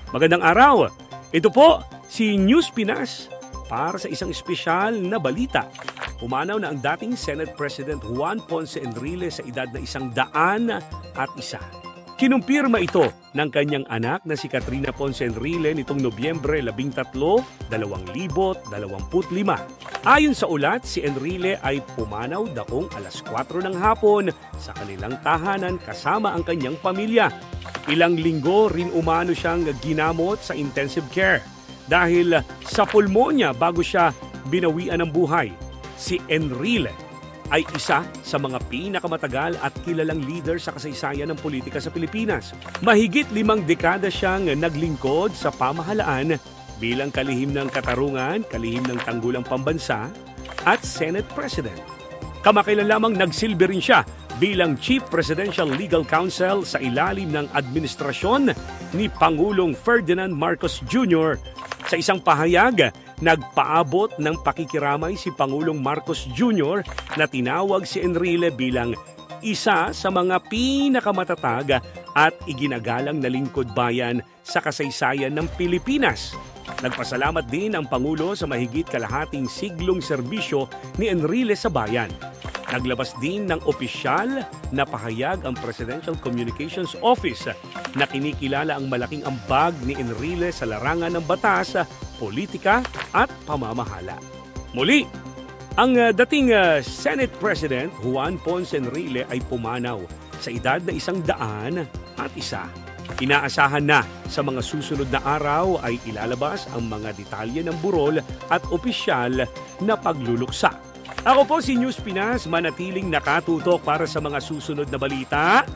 Magandang araw! Ito po si News Pinas para sa isang espesyal na balita. Pumanaw na ang dating Senate President Juan Ponce Enrile sa edad na 101. Kinumpirma ito ng kanyang anak na si Katrina Ponce Enrile nitong Nobyembre 13, 2025. Ayon sa ulat, si Enrile ay pumanaw dakong alas 4 ng hapon sa kanilang tahanan kasama ang kanyang pamilya. Ilang linggo rin umano siyang ginamot sa intensive care dahil sa pulmonya bago siya binawian ng buhay. Si Enrile ay isa sa mga pinakamatagal at kilalang leader sa kasaysayan ng politika sa Pilipinas. Mahigit 5 dekada siyang naglingkod sa pamahalaan bilang kalihim ng katarungan, kalihim ng tanggulang pambansa at Senate President. Kamakailan lamang nagsilbi rin siya bilang Chief Presidential Legal Counsel sa ilalim ng administrasyon ni Pangulong Ferdinand Marcos Jr. Sa isang pahayag, nagpaabot ng pakikiramay si Pangulong Marcos Jr. na tinawag si Enrile bilang isa sa mga pinakamatatag at iginagalang na lingkod bayan sa kasaysayan ng Pilipinas. Nagpasalamat din ang Pangulo sa mahigit kalahating siglong serbisyo ni Enrile sa bayan. Naglabas din ng opisyal na pahayag ang Presidential Communications Office na kinikilala ang malaking ambag ni Enrile sa larangan ng batas, politika at pamamahala. Muli, ang dating Senate President Juan Ponce Enrile ay pumanaw sa edad na 101. Inaasahan na sa mga susunod na araw ay ilalabas ang mga detalye ng burol at opisyal na pagluluksa. Ako po si News Pinas, manatiling nakatutok para sa mga susunod na balita.